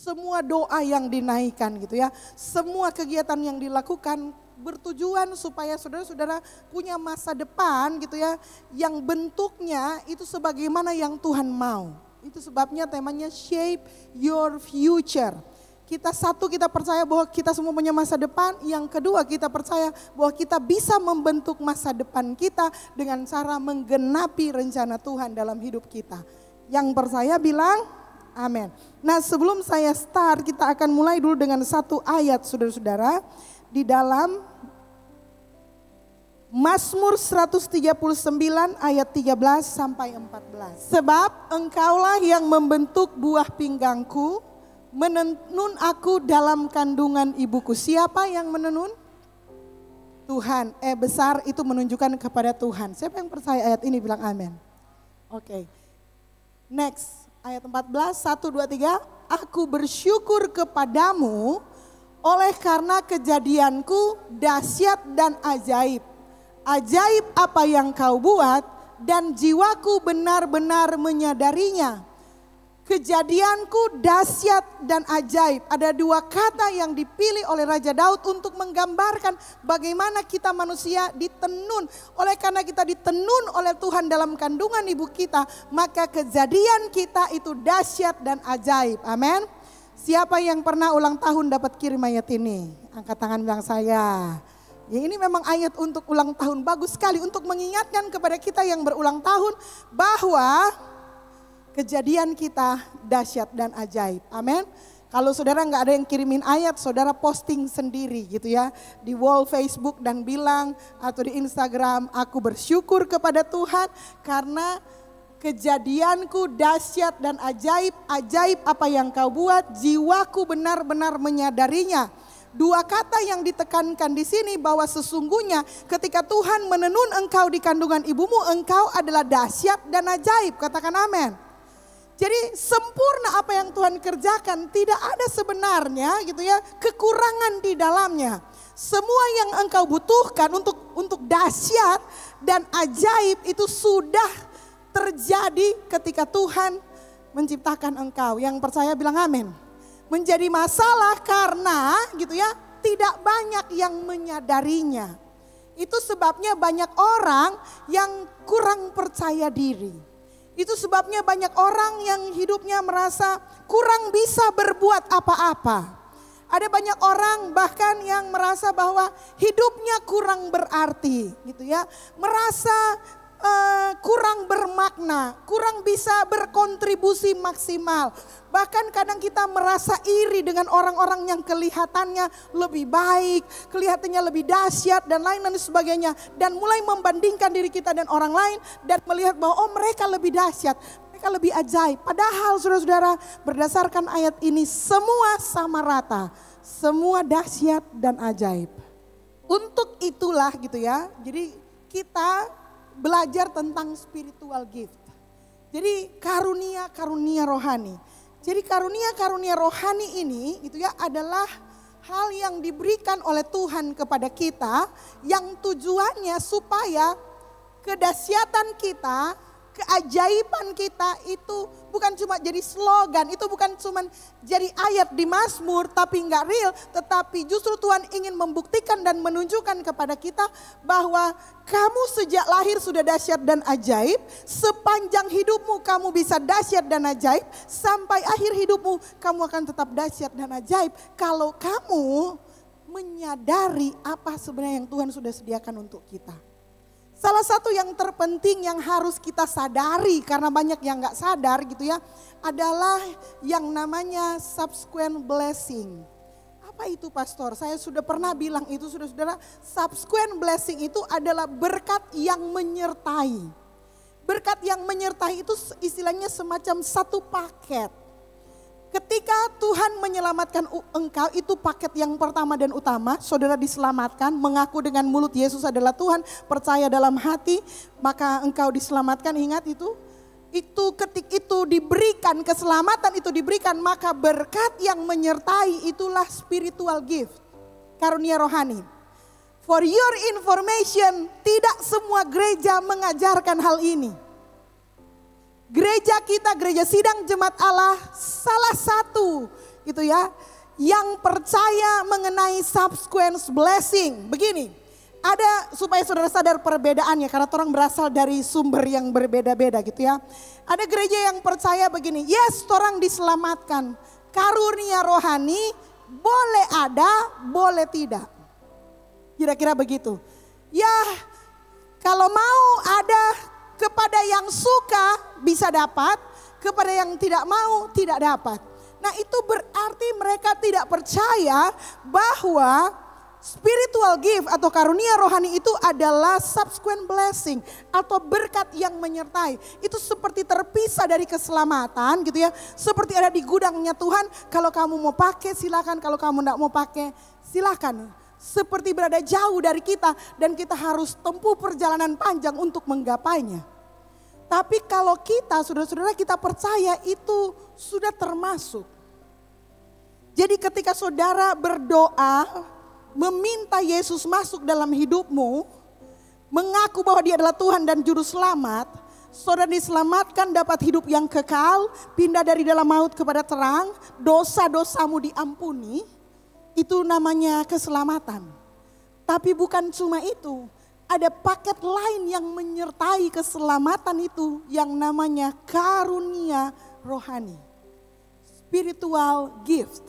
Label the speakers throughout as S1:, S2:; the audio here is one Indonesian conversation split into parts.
S1: semua doa yang dinaikkan gitu ya. Semua kegiatan yang dilakukan bertujuan supaya saudara-saudara punya masa depan gitu ya. Yang bentuknya itu sebagaimana yang Tuhan mau. Itu sebabnya temanya shape your future. Kita percaya bahwa kita semua punya masa depan. Yang kedua kita percaya bahwa kita bisa membentuk masa depan kita dengan cara menggenapi rencana Tuhan dalam hidup kita. Yang percaya bilang amin. Nah sebelum saya start kita akan mulai dulu dengan satu ayat saudara-saudara. Di dalam Mazmur 139 ayat 13 sampai 14. Sebab engkaulah yang membentuk buah pinggangku. Menenun aku dalam kandungan ibuku. Siapa yang menenun? Tuhan. Besar itu menunjukkan kepada Tuhan. Siapa yang percaya ayat ini bilang amin. Oke. Next, ayat 14, 1, 2, 3. Aku bersyukur kepadamu oleh karena kejadianku dahsyat dan ajaib. Ajaib apa yang kau buat dan jiwaku benar-benar menyadarinya. Kejadianku dahsyat dan ajaib. Ada dua kata yang dipilih oleh Raja Daud untuk menggambarkan bagaimana kita manusia ditenun. Oleh karena kita ditenun oleh Tuhan dalam kandungan ibu kita, maka kejadian kita itu dahsyat dan ajaib. Amin. Siapa yang pernah ulang tahun dapat kirim ayat ini? Angkat tangan bilang saya. Ya ini memang ayat untuk ulang tahun, bagus sekali untuk mengingatkan kepada kita yang berulang tahun bahwa kejadian kita dahsyat dan ajaib. Amin. Kalau saudara nggak ada yang kirimin ayat, saudara posting sendiri gitu ya. Di wall Facebook dan bilang atau di Instagram, aku bersyukur kepada Tuhan karena kejadianku dahsyat dan ajaib. Ajaib apa yang kau buat, jiwaku benar-benar menyadarinya. Dua kata yang ditekankan di sini bahwa sesungguhnya ketika Tuhan menenun engkau di kandungan ibumu, engkau adalah dahsyat dan ajaib. Katakan amin. Jadi sempurna apa yang Tuhan kerjakan, tidak ada sebenarnya gitu ya kekurangan di dalamnya. Semua yang engkau butuhkan untuk dahsyat dan ajaib itu sudah terjadi ketika Tuhan menciptakan engkau. Yang percaya bilang amin. Menjadi masalah karena gitu ya tidak banyak yang menyadarinya. Itu sebabnya banyak orang yang kurang percaya diri. Itu sebabnya banyak orang yang hidupnya merasa kurang bisa berbuat apa-apa. Ada banyak orang bahkan yang merasa bahwa hidupnya kurang berarti gitu ya. Merasa kurang bermakna, kurang bisa berkontribusi maksimal. Bahkan kadang kita merasa iri dengan orang-orang yang kelihatannya lebih baik, kelihatannya lebih dahsyat dan lain sebagainya. Dan mulai membandingkan diri kita dan orang lain dan melihat bahwa oh mereka lebih dahsyat, mereka lebih ajaib. Padahal saudara-saudara berdasarkan ayat ini semua sama rata, semua dahsyat dan ajaib. Untuk itulah gitu ya, jadi kita belajar tentang spiritual gift. Jadi karunia-karunia rohani. Jadi karunia-karunia rohani ini gitu ya adalah hal yang diberikan oleh Tuhan kepada kita yang tujuannya supaya kedahsyatan kita, keajaiban kita itu bukan cuma jadi slogan, itu bukan cuma jadi ayat di Mazmur tapi enggak real, tetapi justru Tuhan ingin membuktikan dan menunjukkan kepada kita bahwa kamu sejak lahir sudah dahsyat dan ajaib, sepanjang hidupmu kamu bisa dahsyat dan ajaib, sampai akhir hidupmu kamu akan tetap dahsyat dan ajaib kalau kamu menyadari apa sebenarnya yang Tuhan sudah sediakan untuk kita. Salah satu yang terpenting yang harus kita sadari karena banyak yang gak sadar gitu ya. Adalah yang namanya subsequent blessing. Apa itu pastor? Saya sudah pernah bilang itu saudara-saudara. Subsequent blessing itu adalah berkat yang menyertai. Berkat yang menyertai itu istilahnya semacam satu paket. Ketika Tuhan menyelamatkan engkau, itu paket yang pertama dan utama. Saudara diselamatkan, mengaku dengan mulut Yesus adalah Tuhan, percaya dalam hati, maka engkau diselamatkan. Ingat itu ketika itu diberikan, keselamatan itu diberikan, maka berkat yang menyertai itulah spiritual gift, karunia rohani. For your information, tidak semua gereja mengajarkan hal ini. Gereja kita, gereja sidang jemaat Allah, salah satu gitu ya, yang percaya mengenai subsequent blessing. Begini, ada supaya saudara sadar perbedaannya karena orang berasal dari sumber yang berbeda-beda gitu ya. Ada gereja yang percaya begini, yes orang diselamatkan, karunia rohani boleh ada, boleh tidak. Kira-kira begitu. Ya kalau mau ada, kepada yang suka bisa dapat, kepada yang tidak mau tidak dapat. Nah itu berarti mereka tidak percaya bahwa spiritual gift atau karunia rohani itu adalah subsequent blessing atau berkat yang menyertai. Itu seperti terpisah dari keselamatan gitu ya. Seperti ada di gudangnya Tuhan, kalau kamu mau pakai silakan, kalau kamu tidak mau pakai silakan. Seperti berada jauh dari kita dan kita harus tempuh perjalanan panjang untuk menggapainya. Tapi kalau kita, saudara-saudara, kita percaya itu sudah termasuk. Jadi ketika saudara berdoa, meminta Yesus masuk dalam hidupmu, mengaku bahwa dia adalah Tuhan dan Juru Selamat, saudara diselamatkan, dapat hidup yang kekal, pindah dari dalam maut kepada terang, dosa-dosamu diampuni, itu namanya keselamatan. Tapi bukan cuma itu. Ada paket lain yang menyertai keselamatan itu yang namanya karunia rohani. Spiritual gift.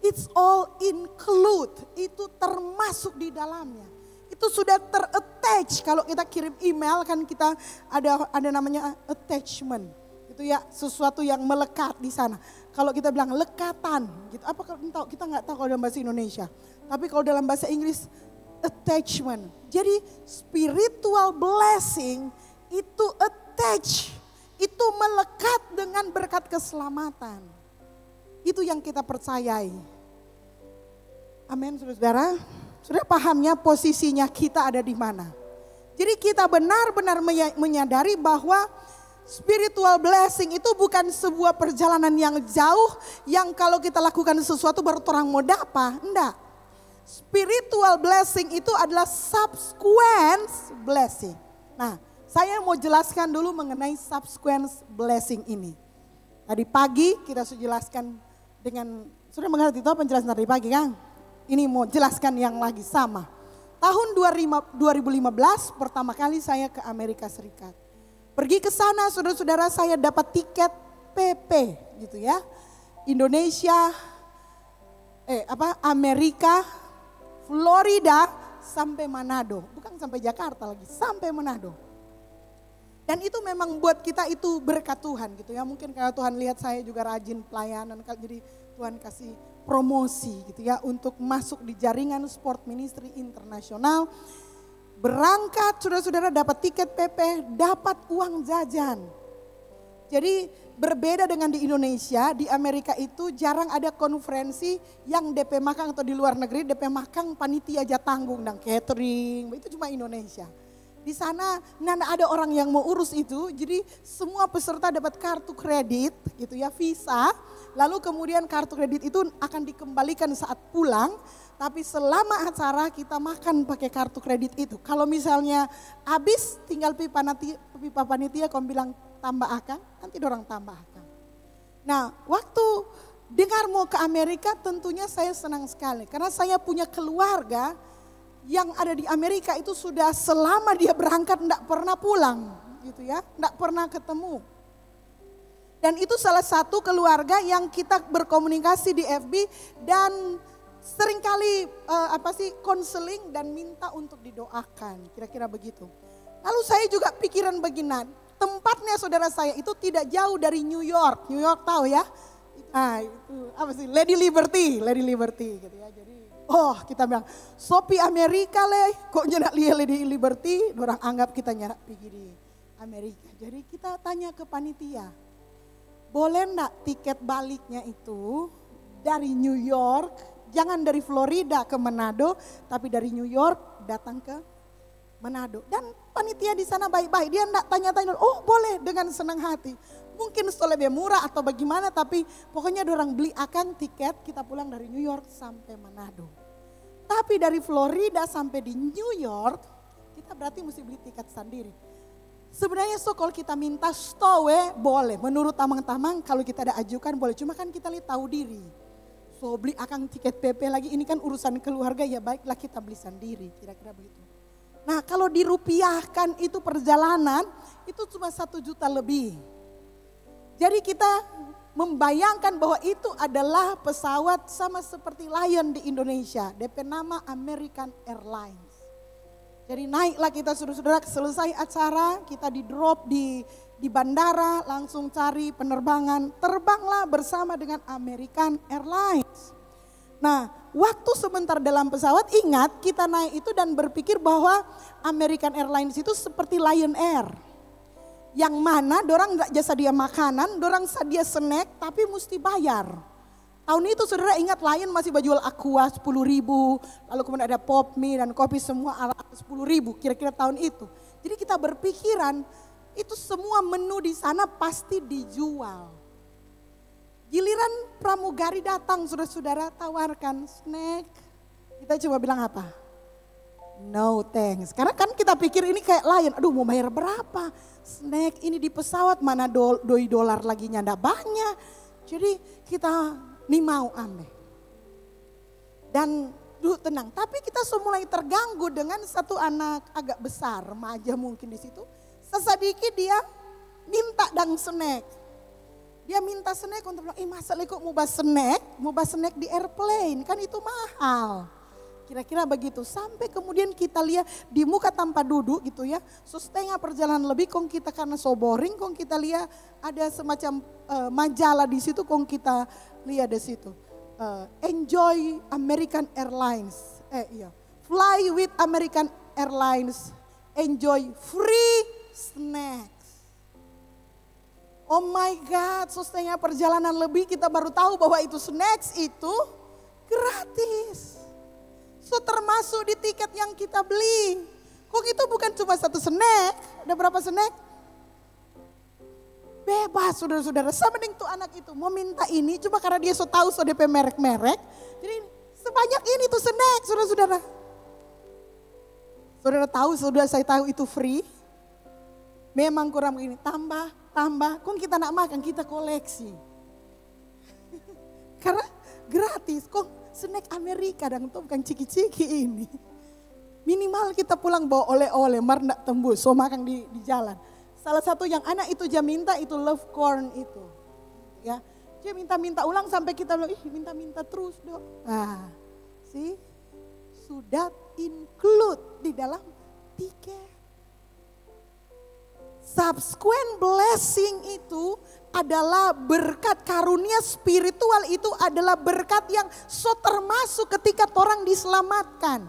S1: It's all include, itu termasuk di dalamnya. Itu sudah ter-attach, kalau kita kirim email kan kita ada namanya attachment. Itu ya sesuatu yang melekat di sana. Kalau kita bilang lekatan, gitu. Apa kita nggak tahu kalau dalam bahasa Indonesia. Tapi kalau dalam bahasa Inggris attachment. Jadi spiritual blessing itu attach, itu melekat dengan berkat keselamatan. Itu yang kita percayai. Amin, saudara. Saudara pahamnya posisinya kita ada di mana. Jadi kita benar-benar menyadari bahwa spiritual blessing itu bukan sebuah perjalanan yang jauh yang kalau kita lakukan sesuatu baru orang mau dapat. Enggak. Spiritual blessing itu adalah subsequent blessing. Nah, saya mau jelaskan dulu mengenai subsequent blessing ini. Tadi pagi kita sudah jelaskan dengan, sudah mengerti itu penjelasan tadi pagi kan? Ini mau jelaskan yang lagi sama. Tahun 2015 pertama kali saya ke Amerika Serikat. Pergi ke sana saudara-saudara, saya dapat tiket PP gitu ya. Indonesia, Amerika, Florida sampai Manado. Bukan sampai Jakarta lagi, sampai Manado. Dan itu memang buat kita itu berkat Tuhan gitu ya. Mungkin kalau Tuhan lihat saya juga rajin pelayanan, jadi Tuhan kasih promosi gitu ya untuk masuk di jaringan sport ministry internasional. Berangkat saudara-saudara dapat tiket PP, dapat uang jajan. Jadi berbeda dengan di Indonesia, di Amerika itu jarang ada konferensi yang DP makan atau di luar negeri DP makan panitia aja tanggung dan catering, itu cuma Indonesia. Di sana nggak ada orang yang mau urus itu, jadi semua peserta dapat kartu kredit gitu ya, Visa. Lalu kemudian kartu kredit itu akan dikembalikan saat pulang, tapi selama acara kita makan pakai kartu kredit itu. Kalau misalnya habis tinggal pipa panitia kamu bilang tambah akang, nanti dorang tambah akang. Nah waktu dengar mau ke Amerika tentunya saya senang sekali karena saya punya keluarga yang ada di Amerika itu sudah selama dia berangkat enggak pernah pulang gitu ya, enggak pernah ketemu. Dan itu salah satu keluarga yang kita berkomunikasi di FB dan seringkali konseling dan minta untuk didoakan, kira-kira begitu. Lalu saya juga pikiran begini, tempatnya saudara saya itu tidak jauh dari New York. New York tahu ya? Itu Lady Liberty gitu ya. Jadi kita bilang, Sopi Amerika kok nyerak lihat Lady Liberty, orang anggap kita nyerak pergi di Amerika. Jadi kita tanya ke panitia, boleh enggak tiket baliknya itu dari New York, jangan dari Florida ke Manado, tapi dari New York datang ke Manado. Dan panitia di sana baik-baik, dia enggak tanya-tanya, boleh dengan senang hati. Mungkin lebih murah atau bagaimana, tapi pokoknya orang beli akan tiket kita pulang dari New York sampai Manado. Tapi dari Florida sampai di New York, kita berarti mesti beli tiket sendiri. Sebenarnya kalau kita minta stowe boleh, menurut tamang-tamang kalau kita ada ajukan boleh, cuma kan kita tahu diri. So beli akang tiket PP lagi, ini kan urusan keluarga, ya baiklah kita beli sendiri, kira-kira begitu. Nah kalau dirupiahkan itu perjalanan, itu cuma 1 juta lebih. Jadi kita membayangkan bahwa itu adalah pesawat sama seperti Lion di Indonesia. DP nama American Airlines. Jadi naiklah kita saudara-saudara, selesai acara kita di drop di bandara, langsung cari penerbangan, terbanglah bersama dengan American Airlines. Nah, waktu sebentar dalam pesawat, ingat kita naik itu dan berpikir bahwa American Airlines itu seperti Lion Air. Yang mana dorang gak jasa dia makanan, dorang sadia snack tapi mesti bayar. Tahun itu saudara ingat Lion masih jual Aqua 10.000, lalu kemudian ada pop mie dan kopi semua ala 10.000 kira-kira tahun itu. Jadi kita berpikiran itu semua menu di sana pasti dijual. Giliran pramugari datang, saudara-saudara tawarkan snack. Kita coba bilang apa? No thanks. Karena kan kita pikir ini kayak Lion, aduh mau bayar berapa? Snack ini di pesawat mana $2 lagi nyanda banyak. Jadi kita nih mau ambil. Dan dulu tenang, tapi kita mulai terganggu dengan satu anak agak besar, remaja mungkin di situ. Sesedikit dia minta dang snack. Dia minta snack untuk bilang, masa kok mau bahas snack di airplane, kan itu mahal. Kira-kira begitu, sampai kemudian kita lihat di muka tanpa duduk gitu ya. So setengah perjalanan lebih, kong kita karena so boring, kong kita lihat ada semacam majalah di situ, kong kita lihat di situ. Enjoy American Airlines, fly with American Airlines, enjoy free snacks. Oh my God, so setengah perjalanan lebih kita baru tahu bahwa itu snacks itu gratis. So termasuk di tiket yang kita beli. Kok itu bukan cuma 1 snack, ada berapa snack? Bebas saudara-saudara, sama dengan tuh anak itu mau minta ini, cuma karena dia so tahu so DP merek-merek. Jadi sebanyak ini tuh snack saudara-saudara. Saudara tahu, saudara saya tahu itu free. Memang kurang begini, tambah. Kok kita nak makan, kita koleksi. Karena gratis, kok snack Amerika dan itu bukan ciki-ciki ini. Minimal kita pulang bawa oleh-oleh, mar ndak tembus, so makan di jalan. Salah satu yang anak itu dia minta itu love corn itu. Ya, dia minta ulang sampai kita bilang, minta terus dong. Nah, sudah include di dalam tiket. Subsequent blessing itu adalah berkat karunia spiritual, itu adalah berkat yang so termasuk ketika orang diselamatkan.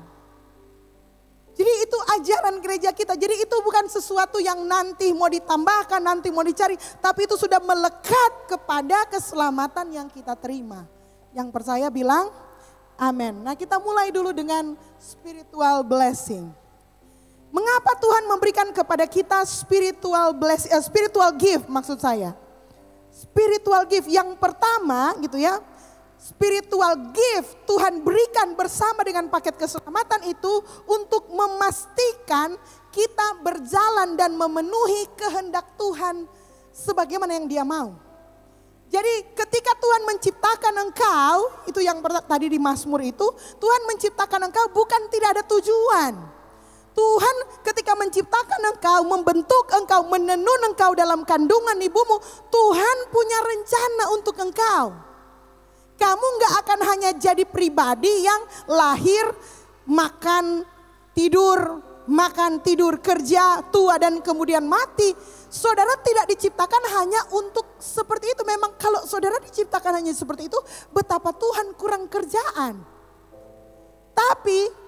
S1: Jadi itu ajaran gereja kita, jadi itu bukan sesuatu yang nanti mau ditambahkan, nanti mau dicari. Tapi itu sudah melekat kepada keselamatan yang kita terima. Yang percaya bilang amin. Nah kita mulai dulu dengan spiritual blessing. Mengapa Tuhan memberikan kepada kita spiritual gift maksud saya. Spiritual gift yang pertama gitu ya. Spiritual gift Tuhan berikan bersama dengan paket keselamatan itu untuk memastikan kita berjalan dan memenuhi kehendak Tuhan sebagaimana yang Dia mau. Jadi ketika Tuhan menciptakan engkau, itu yang tadi di Mazmur itu, Tuhan menciptakan engkau bukan tidak ada tujuan. Tuhan ketika menciptakan engkau, membentuk engkau, menenun engkau dalam kandungan ibumu, Tuhan punya rencana untuk engkau. Kamu gak akan hanya jadi pribadi yang lahir, makan, tidur, kerja, tua dan kemudian mati. Saudara tidak diciptakan hanya untuk seperti itu. Memang kalau saudara diciptakan hanya seperti itu, betapa Tuhan kurang kerjaan. Tapi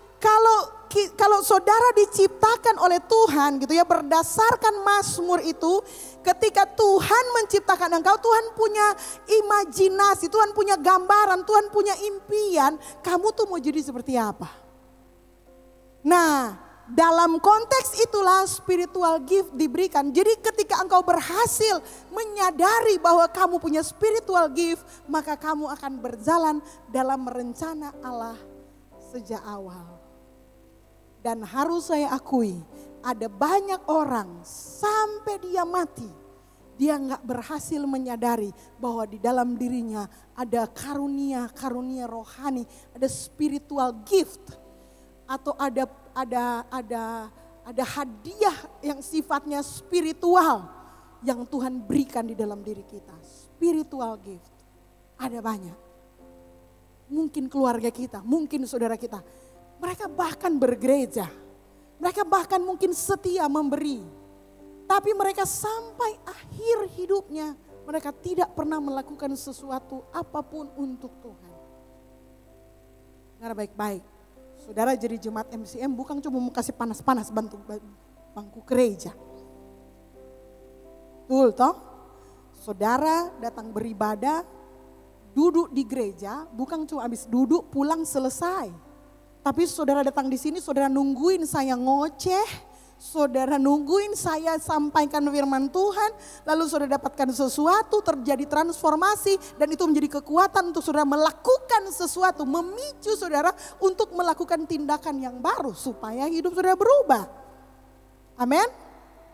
S1: kalau saudara diciptakan oleh Tuhan gitu ya, berdasarkan Mazmur itu, ketika Tuhan menciptakan engkau, Tuhan punya imajinasi, Tuhan punya gambaran, Tuhan punya impian, kamu tuh mau jadi seperti apa. Nah, dalam konteks itulah spiritual gift diberikan. Jadi ketika engkau berhasil menyadari bahwa kamu punya spiritual gift, maka kamu akan berjalan dalam rencana Allah sejak awal. Dan harus saya akui, ada banyak orang sampai dia mati, dia nggak berhasil menyadari bahwa di dalam dirinya ada karunia rohani, ada spiritual gift, atau ada hadiah yang sifatnya spiritual yang Tuhan berikan di dalam diri kita. Spiritual gift, ada banyak. Mungkin keluarga kita, mungkin saudara kita, mereka bahkan bergereja, mereka bahkan mungkin setia memberi. Tapi mereka sampai akhir hidupnya, mereka tidak pernah melakukan sesuatu apapun untuk Tuhan. Dengar baik-baik, saudara jadi jemaat MCM bukan cuma mau kasih panas-panas bangku gereja. Betul toh? Saudara datang beribadah, duduk di gereja, bukan cuma habis duduk pulang selesai. Tapi saudara datang di sini, saudara nungguin saya ngoceh, saudara nungguin saya sampaikan firman Tuhan, lalu saudara dapatkan sesuatu, terjadi transformasi, dan itu menjadi kekuatan untuk saudara melakukan sesuatu, memicu saudara untuk melakukan tindakan yang baru supaya hidup saudara berubah. Amin.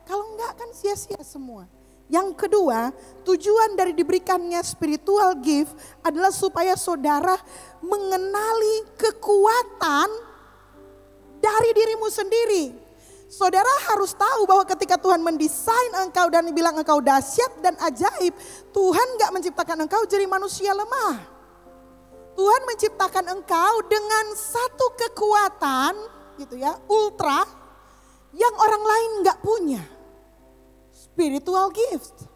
S1: Kalau enggak kan sia-sia semua. Yang kedua, tujuan dari diberikannya spiritual gift adalah supaya saudara mengenali kekuatan dari dirimu sendiri. Saudara harus tahu bahwa ketika Tuhan mendesain engkau dan bilang engkau dahsyat dan ajaib, Tuhan gak menciptakan engkau jadi manusia lemah. Tuhan menciptakan engkau dengan satu kekuatan gitu ya, ultra, yang orang lain gak punya. Spiritual gift.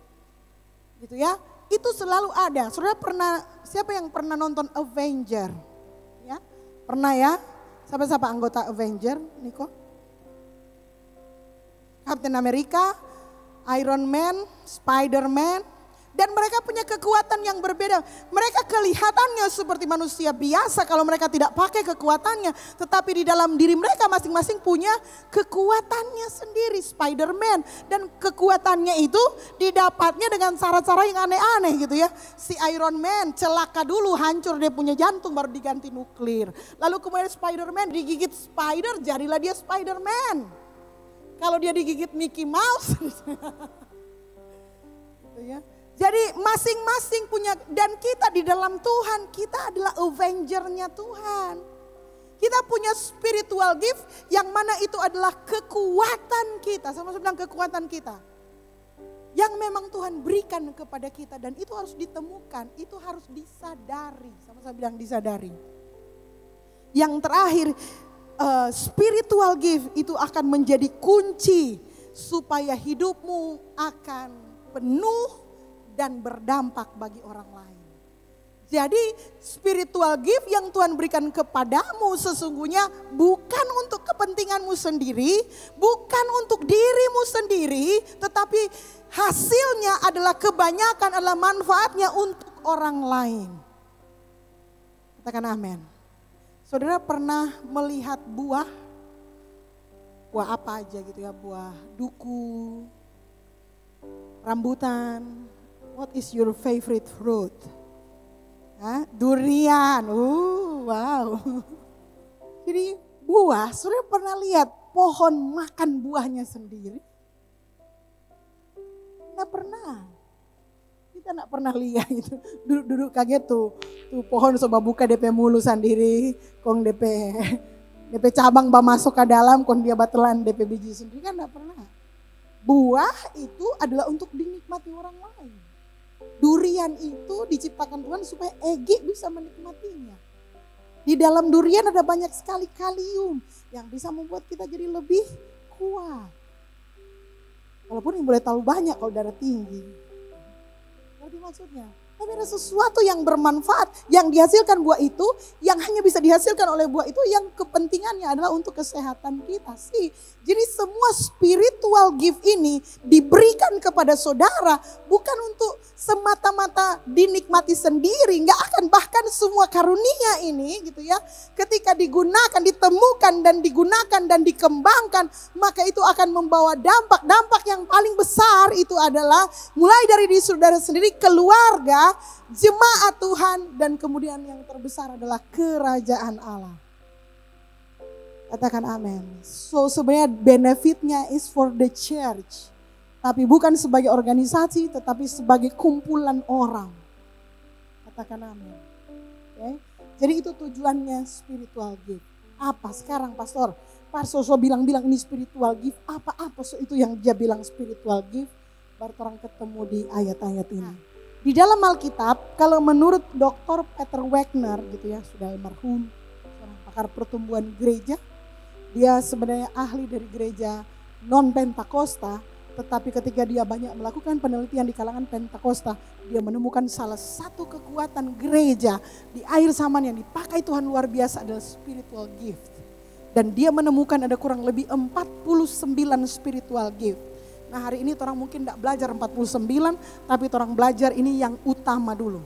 S1: Gitu ya, itu selalu ada. Saudara pernah, siapa yang pernah nonton Avenger? Ya, pernah ya? Siapa anggota Avenger, Niko? Captain America, Iron Man, Spider-Man, dan mereka punya kekuatan yang berbeda. Mereka kelihatannya seperti manusia biasa kalau mereka tidak pakai kekuatannya. Tetapi di dalam diri mereka masing-masing punya kekuatannya sendiri, Spider-Man. Dan kekuatannya itu didapatnya dengan cara-cara yang aneh-aneh gitu ya. Si Iron Man celaka dulu, hancur dia punya jantung baru diganti nuklir. Lalu kemudian Spider-Man digigit spider, jadilah dia Spider-Man. Kalau dia digigit Mickey Mouse, gitu ya. Jadi masing-masing punya, dan kita di dalam Tuhan, kita adalah Avenger-nya Tuhan. Kita punya spiritual gift yang mana itu adalah kekuatan kita, sama-sama bilang kekuatan kita. Yang memang Tuhan berikan kepada kita dan itu harus ditemukan, itu harus disadari, sama-sama bilang disadari. Yang terakhir, spiritual gift itu akan menjadi kunci supaya hidupmu akan penuh dan berdampak bagi orang lain. Jadi spiritual gift yang Tuhan berikan kepadamu sesungguhnya bukan untuk kepentinganmu sendiri, bukan untuk dirimu sendiri, tetapi hasilnya adalah kebanyakan adalah manfaatnya untuk orang lain. Katakan amin. Saudara pernah melihat buah apa aja gitu ya, buah duku, rambutan. What is your favorite fruit? Durian, wow. Jadi buah, saudara pernah lihat pohon makan buahnya sendiri? Nggak pernah. Kita nggak pernah lihat itu, duduk kaget tuh pohon coba buka DP mulu sendiri, kong DP cabang masuk ke dalam, kong dia batelan DP biji sendiri, kan nggak pernah. Buah itu adalah untuk dinikmati orang lain. Durian itu diciptakan Tuhan supaya Egi bisa menikmatinya. Di dalam durian ada banyak sekali kalium yang bisa membuat kita jadi lebih kuat. Walaupun yang boleh tahu banyak kalau darah tinggi. Ngerti maksudnya? Tapi ada sesuatu yang bermanfaat yang dihasilkan buah itu, yang hanya bisa dihasilkan oleh buah itu yang kepentingannya adalah untuk kesehatan kita sih. Jadi semua spiritual gift ini diberikan kepada saudara bukan untuk semata-mata dinikmati sendiri, nggak akan, bahkan semua karunia ini gitu ya, ketika digunakan, ditemukan dan digunakan dan dikembangkan, maka itu akan membawa dampak yang paling besar itu adalah mulai dari diri saudara sendiri, keluarga, jemaat Tuhan, dan kemudian yang terbesar adalah kerajaan Allah. Katakan amin. So sebenarnya benefitnya is for the church. Tapi bukan sebagai organisasi, tetapi sebagai kumpulan orang. Katakan amin. Okay? Jadi itu tujuannya spiritual gift. Apa sekarang pastor? Pastor bilang ini spiritual gift. Apa itu yang dia bilang spiritual gift? Baru orang ketemu di ayat-ayat ini. Di dalam Alkitab, kalau menurut Dr. Peter Wagner gitu ya, sudah almarhum, seorang pakar pertumbuhan gereja. Dia sebenarnya ahli dari gereja non-Pentakosta. Tetapi ketika dia banyak melakukan penelitian di kalangan Pentakosta, dia menemukan salah satu kekuatan gereja di akhir zaman yang dipakai Tuhan luar biasa adalah spiritual gift. Dan dia menemukan ada kurang lebih 49 spiritual gift. Nah hari ini orang mungkin tidak belajar 49, tapi orang belajar ini yang utama dulu.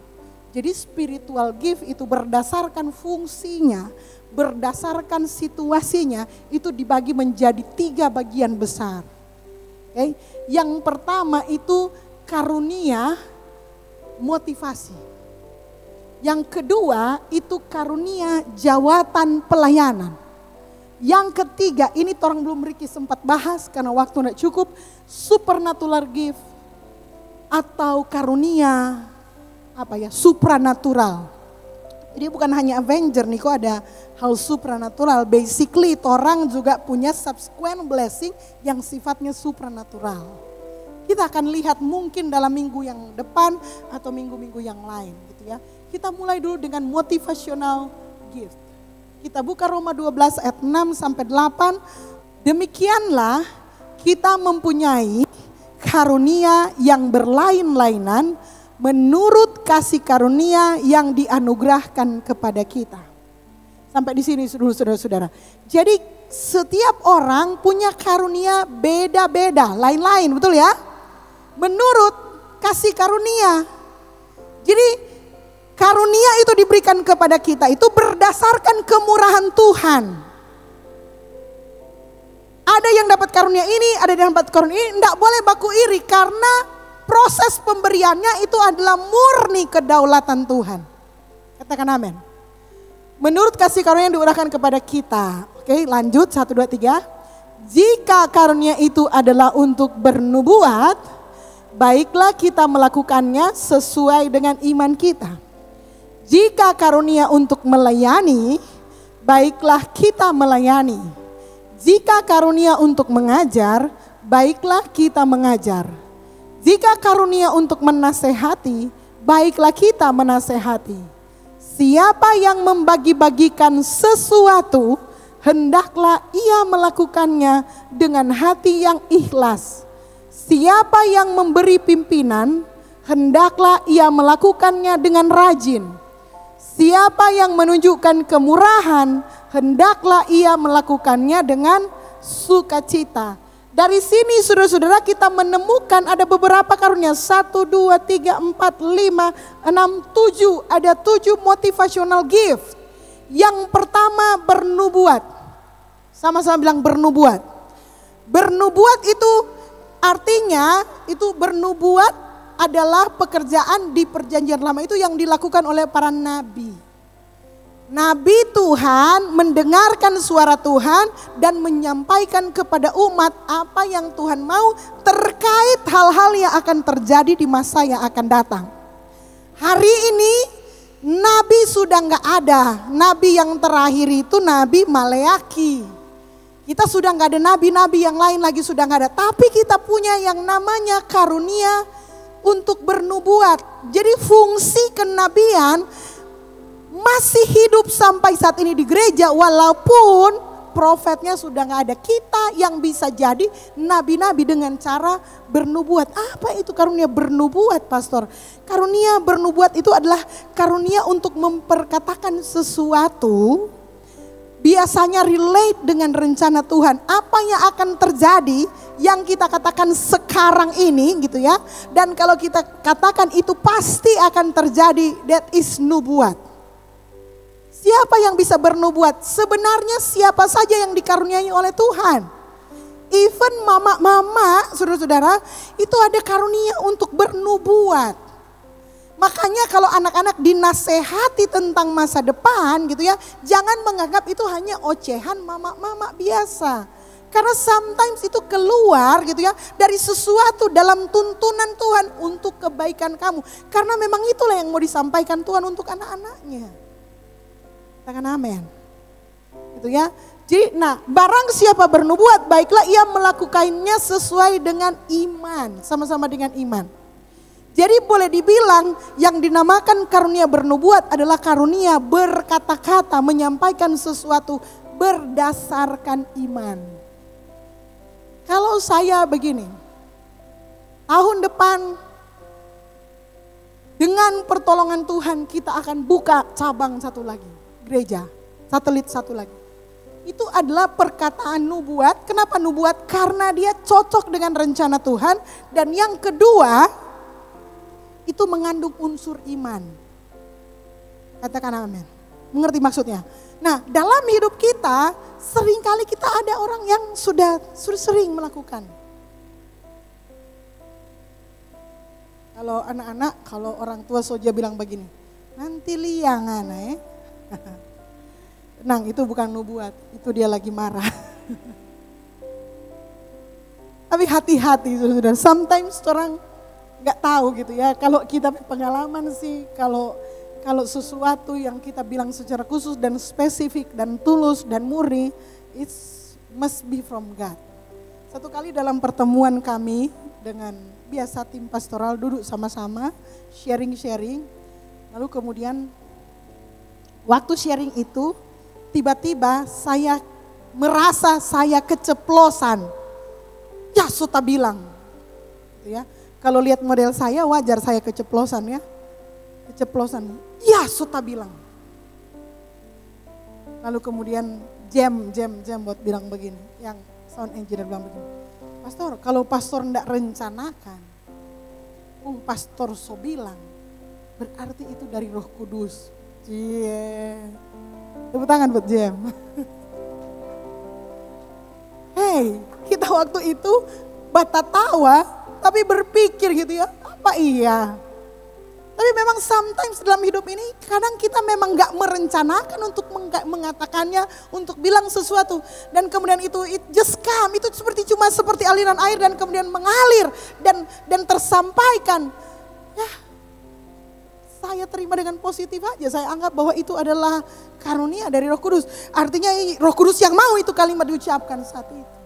S1: Jadi spiritual gift itu berdasarkan fungsinya, berdasarkan situasinya, itu dibagi menjadi 3 bagian besar. Okay. Yang pertama itu karunia motivasi. Yang kedua itu karunia jawatan pelayanan. Yang ketiga ini orang belum Ricky sempat bahas karena waktu tidak cukup, supernatural gift atau karunia supranatural. Jadi bukan hanya Avenger nih, kok ada hal supranatural. Basically orang juga punya subsequent blessing yang sifatnya supranatural. Kita akan lihat mungkin dalam minggu yang depan atau minggu-minggu yang lain gitu ya. Kita mulai dulu dengan motivational gift. Kita buka Roma 12 ayat 6 sampai 8. Demikianlah kita mempunyai karunia yang berlain-lainan menurut kasih karunia yang dianugerahkan kepada kita. Sampai di sini saudara-saudara. Jadi setiap orang punya karunia beda-beda, lain-lain, betul ya? Menurut kasih karunia. Jadi karunia itu diberikan kepada kita itu berdasarkan kemurahan Tuhan. Ada yang dapat karunia ini, ada yang dapat karunia ini, tidak boleh baku iri karena proses pemberiannya itu adalah murni kedaulatan Tuhan. Katakan amin. Menurut kasih karunia yang diurahkan kepada kita. Oke, lanjut 1, 2, 3. Jika karunia itu adalah untuk bernubuat, baiklah kita melakukannya sesuai dengan iman kita. Jika karunia untuk melayani, baiklah kita melayani. Jika karunia untuk mengajar, baiklah kita mengajar. Jika karunia untuk menasehati, baiklah kita menasehati. Siapa yang membagi-bagikan sesuatu, hendaklah ia melakukannya dengan hati yang ikhlas. Siapa yang memberi pimpinan, hendaklah ia melakukannya dengan rajin. Siapa yang menunjukkan kemurahan, hendaklah ia melakukannya dengan sukacita. Dari sini saudara-saudara kita menemukan ada beberapa karunia. 1, 2, 3, 4, 5, 6, 7. Ada 7 motivational gift. Yang pertama bernubuat. Sama-sama bilang bernubuat. Bernubuat itu artinya itu bernubuat adalah pekerjaan di perjanjian lama itu yang dilakukan oleh para nabi. Nabi Tuhan mendengarkan suara Tuhan dan menyampaikan kepada umat apa yang Tuhan mau terkait hal-hal yang akan terjadi di masa yang akan datang. Hari ini Nabi sudah nggak ada. Nabi yang terakhir itu Nabi Maleaki. Kita sudah nggak ada nabi-nabi yang lain lagi, sudah nggak ada. Tapi kita punya yang namanya karunia untuk bernubuat. Jadi fungsi kenabian masih hidup sampai saat ini di gereja walaupun profetnya sudah nggak ada. Kita yang bisa jadi nabi-nabi dengan cara bernubuat. Apa itu karunia bernubuat, pastor? Karunia bernubuat itu adalah karunia untuk memperkatakan sesuatu, biasanya relate dengan rencana Tuhan. Apa yang akan terjadi yang kita katakan sekarang ini gitu ya. Dan kalau kita katakan itu pasti akan terjadi, that is nubuat. Siapa yang bisa bernubuat? Sebenarnya siapa saja yang dikaruniai oleh Tuhan. Even mama-mama, saudara-saudara, itu ada karunia untuk bernubuat. Makanya kalau anak-anak dinasehati tentang masa depan gitu ya, jangan menganggap itu hanya ocehan mama-mama biasa. Karena sometimes itu keluar gitu ya dari sesuatu dalam tuntunan Tuhan untuk kebaikan kamu. Karena memang itulah yang mau disampaikan Tuhan untuk anak-anaknya. Katakan amin. Gitu ya. Jadi barang siapa bernubuat baiklah ia melakukannya sesuai dengan iman. Sama-sama dengan iman. Jadi boleh dibilang yang dinamakan karunia bernubuat adalah karunia berkata-kata, menyampaikan sesuatu berdasarkan iman. Kalau saya begini, tahun depan dengan pertolongan Tuhan kita akan buka cabang satu lagi, gereja, satelit satu lagi. Itu adalah perkataan nubuat. Kenapa nubuat? Karena dia cocok dengan rencana Tuhan. Dan yang kedua, itu mengandung unsur iman. Katakan amin. Mengerti maksudnya? Nah, dalam hidup kita seringkali kita ada orang yang sudah sering melakukan. Kalau anak-anak, kalau orang tua saja bilang begini, nanti liangan Tenang, itu bukan nubuat, itu dia lagi marah. Tapi hati-hati saudara, sometimes orang nggak tahu gitu ya. Kalau kita pengalaman sih, kalau sesuatu yang kita bilang secara khusus dan spesifik dan tulus dan murni, it must be from God. Satu kali dalam pertemuan kami dengan biasa tim pastoral duduk sama-sama, sharing-sharing. Lalu kemudian waktu sharing itu tiba-tiba saya merasa saya keceplosan. Ya Suta bilang. Gitu ya. Kalau lihat model saya wajar saya keceplosan ya. Keceplosan. Ya Suta bilang. Lalu kemudian jam buat bilang begini. Yang sound engineer bilang begini. Pastor, kalau pastor enggak rencanakan. Pastor so bilang. Berarti itu dari Roh Kudus. Cie. Tepuk tangan buat Jem. Hey, kita waktu itu bata tawa tapi berpikir gitu ya. Apa iya? Tapi memang sometimes dalam hidup ini kadang kita memang gak merencanakan untuk mengatakannya, untuk bilang sesuatu. Dan kemudian itu it just come, itu seperti aliran air dan kemudian mengalir dan tersampaikan. Ya, saya terima dengan positif aja, saya anggap bahwa itu adalah karunia dari Roh Kudus. Artinya Roh Kudus yang mau itu kalimat diucapkan saat itu.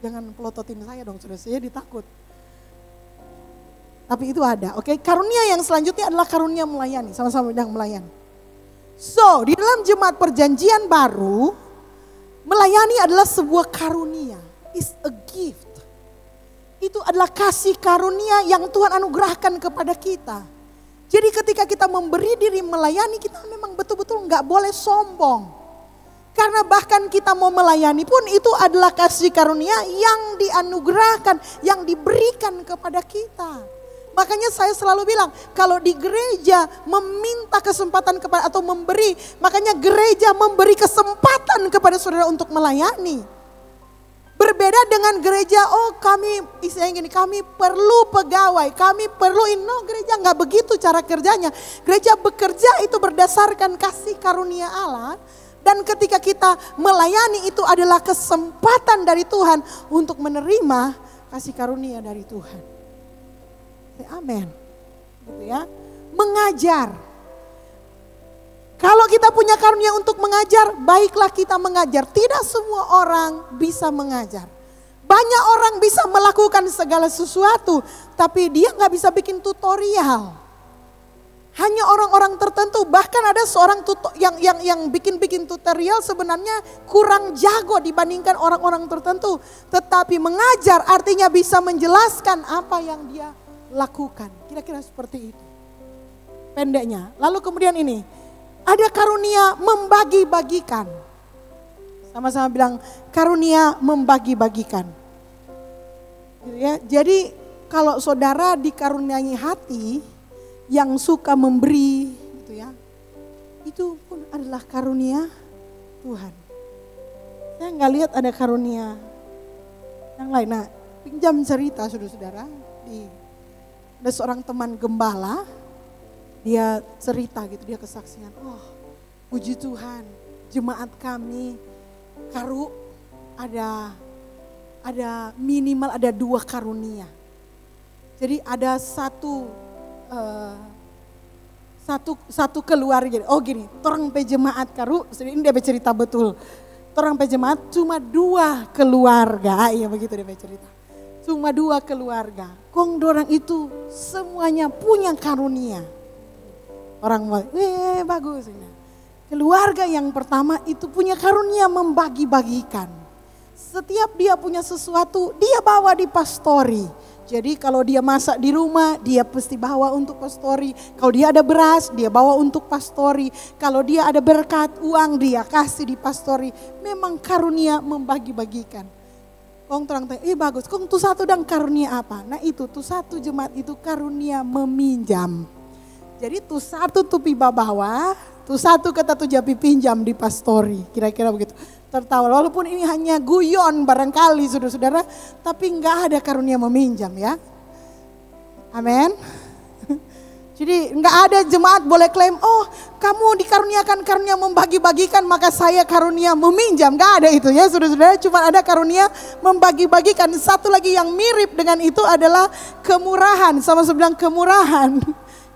S1: Jangan pelototin saya dong, saudara, saya ditakut. Tapi itu ada, oke. Karunia yang selanjutnya adalah karunia melayani, sama-sama yang melayani. So, di dalam jemaat perjanjian baru, melayani adalah sebuah karunia, is a gift. Itu adalah kasih karunia yang Tuhan anugerahkan kepada kita. Jadi ketika kita memberi diri melayani, kita memang betul-betul nggak boleh sombong. Karena bahkan kita mau melayani pun itu adalah kasih karunia yang dianugerahkan, yang diberikan kepada kita. Makanya saya selalu bilang, kalau di gereja meminta kesempatan kepada atau memberi, makanya gereja memberi kesempatan kepada saudara untuk melayani. Berbeda dengan gereja, kami istilahnya gini, kami perlu pegawai, kami perlu gereja nggak begitu cara kerjanya. Gereja bekerja itu berdasarkan kasih karunia Allah. Dan ketika kita melayani itu adalah kesempatan dari Tuhan untuk menerima kasih karunia dari Tuhan. Amin. Gitu ya. Mengajar. Kalau kita punya karunia untuk mengajar, baiklah kita mengajar. Tidak semua orang bisa mengajar. Banyak orang bisa melakukan segala sesuatu, tapi dia nggak bisa bikin tutorial. Hanya orang-orang tertentu, bahkan ada seorang yang bikin tutorial sebenarnya kurang jago dibandingkan orang-orang tertentu. Tetapi mengajar artinya bisa menjelaskan apa yang dia lakukan. Kira-kira seperti itu. Pendeknya. Lalu kemudian ini, ada karunia membagi-bagikan. Sama-sama bilang karunia membagi-bagikan. Gitu ya. Jadi kalau saudara dikaruniai hati yang suka memberi gitu ya. Itu pun adalah karunia Tuhan. Saya nggak lihat ada karunia yang lain. Nah, pinjam cerita saudara-saudara. Ada seorang teman gembala. Dia cerita gitu, dia kesaksian, puji Tuhan, jemaat kami Karu ada minimal ada 2 karunia. Jadi ada satu keluarga. Oh gini, torang pe jemaat karu, ini dia bercerita betul. Torang pe jemaat cuma 2 keluarga, iya begitu dia bercerita. Cuma 2 keluarga. Kong dorang itu semuanya punya karunia. Orang mau, bagus. Keluarga yang pertama itu punya karunia membagi-bagikan. Setiap dia punya sesuatu, dia bawa di pastori. Jadi kalau dia masak di rumah, dia pasti bawa untuk pastori. Kalau dia ada beras, dia bawa untuk pastori. Kalau dia ada berkat uang, dia kasih di pastori. Memang karunia membagi-bagikan. Kong terang tanya, bagus, kong tuh satu dan karunia apa? Nah itu, tuh satu jemaat itu karunia meminjam. Jadi tuh satu tuh piba bawa, tuh satu kata tuh japi pinjam di pastori. Kira-kira begitu. Tertawa, walaupun ini hanya guyon barangkali saudara-saudara, tapi enggak ada karunia meminjam ya. Amin. Jadi enggak ada jemaat boleh klaim, oh kamu dikaruniakan karunia membagi-bagikan maka saya karunia meminjam. Enggak ada itu ya saudara-saudara, cuma ada karunia membagi-bagikan. Satu lagi yang mirip dengan itu adalah kemurahan, sama-sama bilang kemurahan.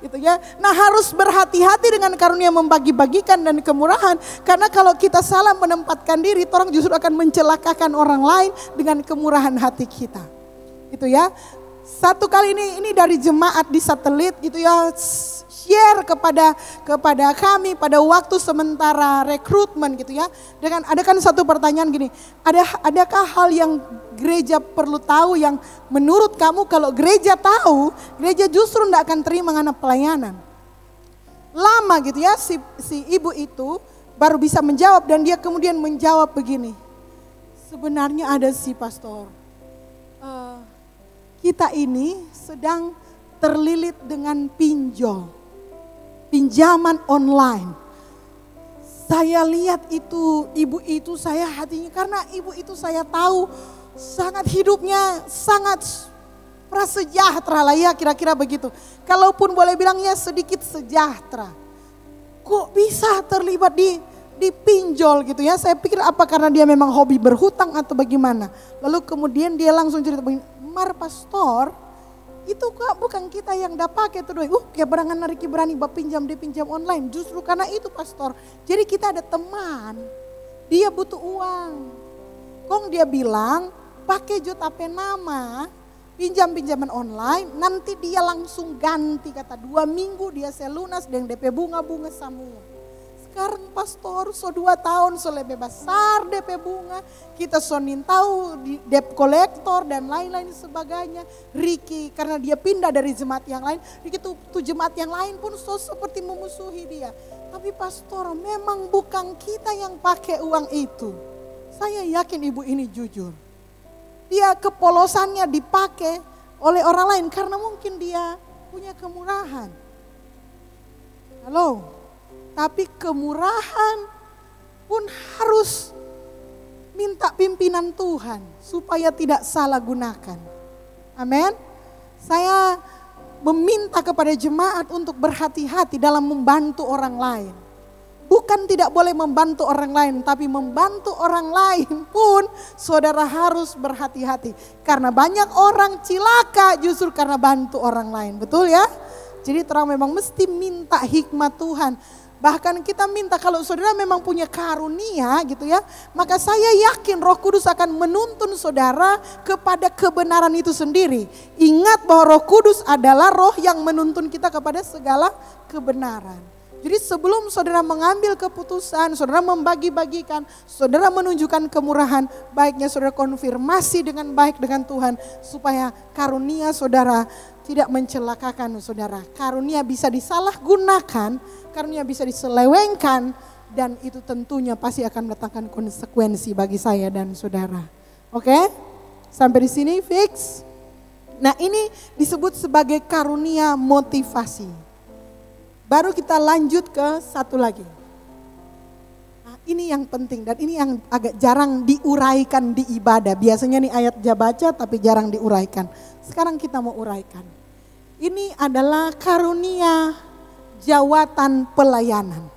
S1: Gitu ya. Nah harus berhati-hati dengan karunia membagi-bagikan dan kemurahan. Karena kalau kita salah menempatkan diri, orang justru akan mencelakakan orang lain dengan kemurahan hati kita. Gitu ya. Satu kali ini dari jemaat di satelit gitu ya, share kepada kami pada waktu sementara rekrutmen gitu ya. Dengan ada kan satu pertanyaan gini, adakah hal yang gereja perlu tahu yang menurut kamu kalau gereja tahu, gereja justru tidak akan terima anak pelayanan. Lama gitu ya si ibu itu baru bisa menjawab dan dia kemudian menjawab begini. Sebenarnya ada sih pastor. Kita ini sedang terlilit dengan pinjaman online. Saya lihat itu, ibu itu saya hatinya, karena ibu itu saya tahu sangat hidupnya, sangat prasejahtera lah ya kira-kira begitu. Kalaupun boleh bilangnya sedikit sejahtera. Kok bisa terlibat di pinjol gitu ya, saya pikir apa karena dia memang hobi berhutang atau bagaimana. Lalu kemudian dia langsung cerita begini, Mar pastor, itu kok bukan kita yang dapat itu doang. Kayak berangan nariki berani dipinjam online. Justru karena itu pastor. Jadi kita ada teman, dia butuh uang. Kong dia bilang, pakai jotape nama, pinjaman online, nanti dia langsung ganti kata 2 minggu dia selunas dengan DP bunga-bunga semua. Sekarang pastor so 2 tahun so lebih besar DP bunga, kita sonin tahu di debt collector dan lain-lain sebagainya. Ricky karena dia pindah dari jemaat yang lain, Ricky tuh jemaat yang lain pun so seperti memusuhi dia. Tapi pastor memang bukan kita yang pakai uang itu. Saya yakin ibu ini jujur. Dia kepolosannya dipakai oleh orang lain karena mungkin dia punya kemurahan. Halo? Tapi kemurahan pun harus minta pimpinan Tuhan supaya tidak salah gunakan. Amin. Saya meminta kepada jemaat untuk berhati-hati dalam membantu orang lain. Bukan tidak boleh membantu orang lain, tapi membantu orang lain pun saudara harus berhati-hati. Karena banyak orang cilaka justru karena bantu orang lain, betul ya? Jadi terang memang mesti minta hikmat Tuhan. Bahkan kita minta kalau saudara memang punya karunia gitu ya, maka saya yakin Roh Kudus akan menuntun saudara kepada kebenaran itu sendiri. Ingat bahwa Roh Kudus adalah roh yang menuntun kita kepada segala kebenaran. Jadi sebelum saudara mengambil keputusan, saudara membagi-bagikan, saudara menunjukkan kemurahan, baiknya saudara konfirmasi dengan baik dengan Tuhan supaya karunia saudara tidak mencelakakan saudara. Karunia bisa disalahgunakan, karunia bisa diselewengkan, dan itu tentunya pasti akan mendatangkan konsekuensi bagi saya dan saudara. Oke? Sampai di sini fix? Nah ini disebut sebagai karunia motivasi. Baru kita lanjut ke satu lagi. Nah, ini yang penting dan ini yang agak jarang diuraikan di ibadah. Biasanya nih ayat baca tapi jarang diuraikan. Sekarang kita mau uraikan. Ini adalah karunia jawatan pelayanan.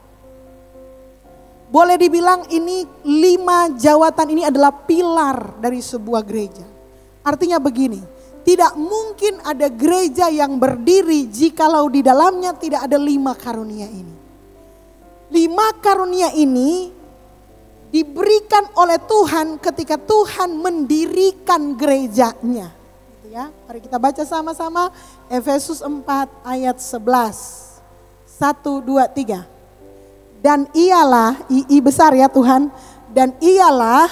S1: Boleh dibilang ini 5 jawatan ini adalah pilar dari sebuah gereja. Artinya begini, tidak mungkin ada gereja yang berdiri jikalau di dalamnya tidak ada 5 karunia ini. 5 karunia ini diberikan oleh Tuhan ketika Tuhan mendirikan gerejanya. Gitu ya. Mari kita baca sama-sama Efesus 4 ayat 11. 1, 2, 3. Dan ialah, I besar ya Tuhan, dan ialah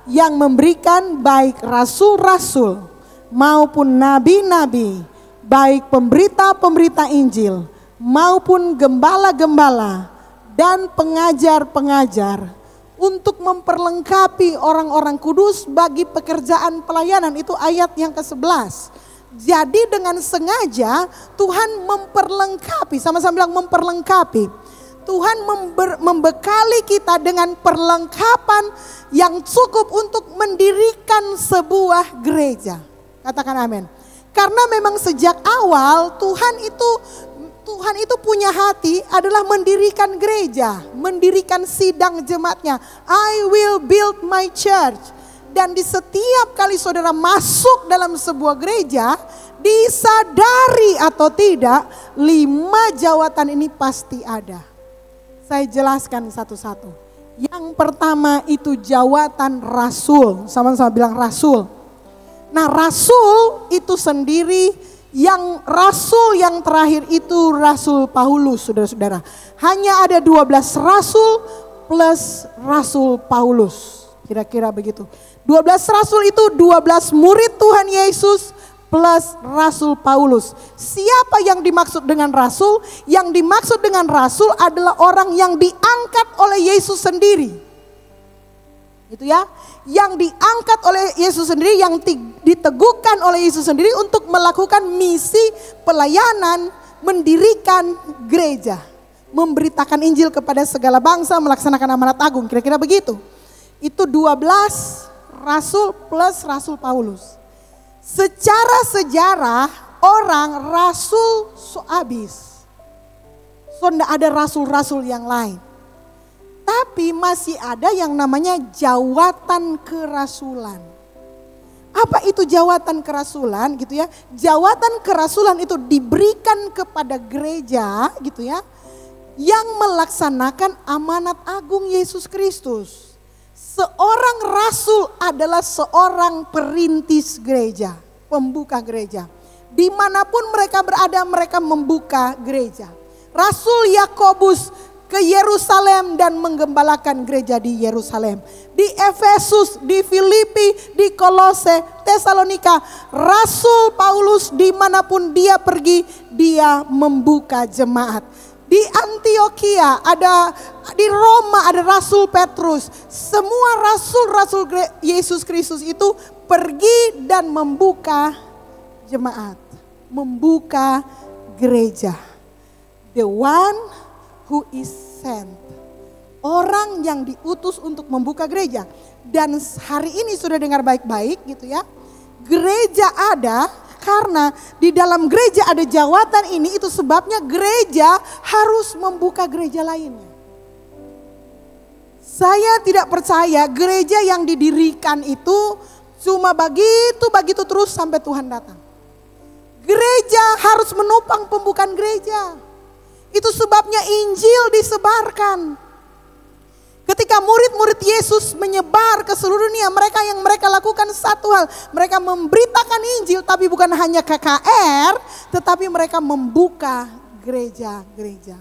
S1: yang memberikan baik rasul-rasul maupun nabi-nabi, baik pemberita-pemberita Injil maupun gembala-gembala dan pengajar-pengajar untuk memperlengkapi orang-orang kudus bagi pekerjaan pelayanan. Itu ayat yang ke-11. Jadi dengan sengaja Tuhan memperlengkapi, sama-sama bilang memperlengkapi. Tuhan membekali kita dengan perlengkapan yang cukup untuk mendirikan sebuah gereja. Katakan amin. Karena memang sejak awal Tuhan itu punya hati adalah mendirikan gereja, mendirikan sidang jemaatnya. I will build my church. Dan di setiap kali saudara masuk dalam sebuah gereja, disadari atau tidak, 5 jawatan ini pasti ada. Saya jelaskan satu-satu. Yang pertama itu jawatan rasul. Sama-sama bilang rasul. Nah, rasul itu sendiri, yang rasul yang terakhir itu Rasul Paulus, saudara-saudara. Hanya ada 12 rasul plus Rasul Paulus. Kira-kira begitu. 12 rasul itu 12 murid Tuhan Yesus plus Rasul Paulus. Siapa yang dimaksud dengan rasul? Yang dimaksud dengan rasul adalah orang yang diangkat oleh Yesus sendiri. Itu ya. Yang diangkat oleh Yesus sendiri, yang diteguhkan oleh Yesus sendiri untuk melakukan misi pelayanan, mendirikan gereja, memberitakan Injil kepada segala bangsa, melaksanakan amanat agung. Kira-kira begitu. Itu 12 rasul plus Rasul Paulus. Secara sejarah orang rasul habis. So enggak ada rasul-rasul yang lain. Tapi masih ada yang namanya jawatan kerasulan. Apa itu jawatan kerasulan gitu ya? Jawatan kerasulan itu diberikan kepada gereja gitu ya, yang melaksanakan amanat agung Yesus Kristus. Seorang rasul adalah seorang perintis gereja, pembuka gereja. Dimanapun mereka berada, mereka membuka gereja. Rasul Yakobus ke Yerusalem dan menggembalakan gereja di Yerusalem. Di Efesus, di Filipi, di Kolose, Tesalonika. Rasul Paulus dimanapun dia pergi, dia membuka jemaat. Di Antioquia ada, di Roma ada Rasul Petrus. Semua rasul-rasul Yesus Kristus itu pergi dan membuka jemaat, membuka gereja. The one who is sent. Orang yang diutus untuk membuka gereja. Dan hari ini sudah dengar baik-baik gitu ya. Gereja ada karena di dalam gereja ada jawatan ini, itu sebabnya gereja harus membuka gereja lainnya. Saya tidak percaya gereja yang didirikan itu cuma begitu terus sampai Tuhan datang. Gereja harus menopang pembukaan gereja. Itu sebabnya Injil disebarkan. Ketika murid-murid Yesus menyebar ke seluruh dunia, mereka lakukan satu hal. Mereka memberitakan Injil, tapi bukan hanya KKR, tetapi mereka membuka gereja-gereja.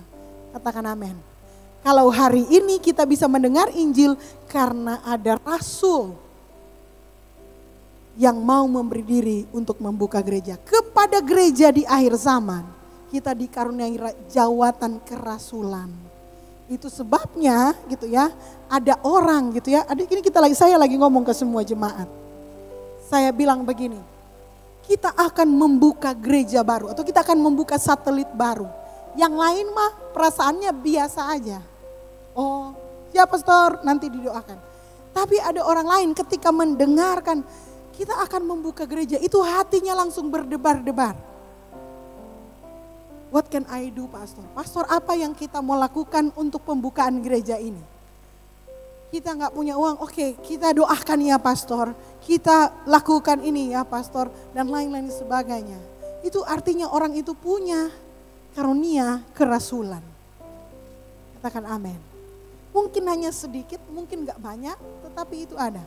S1: Katakan amin. Kalau hari ini kita bisa mendengar Injil karena ada rasul yang mau memberi diri untuk membuka gereja. Kepada gereja di akhir zaman, kita dikaruniai jawatan kerasulan. Itu sebabnya gitu ya, ada orang gitu ya, saya lagi ngomong ke semua jemaat. Saya bilang begini, kita akan membuka gereja baru atau kita akan membuka satelit baru. Yang lain mah perasaannya biasa aja. Oh, ya pastor, nanti didoakan. Tapi ada orang lain ketika mendengarkan kita akan membuka gereja, itu hatinya langsung berdebar-debar. What can I do, pastor? Pastor, apa yang kita mau lakukan untuk pembukaan gereja ini? Kita nggak punya uang, oke, kita doakan ya pastor, kita lakukan ini ya pastor, dan lain-lain sebagainya. Itu artinya orang itu punya karunia kerasulan. Katakan amin. Mungkin hanya sedikit, mungkin nggak banyak, tetapi itu ada.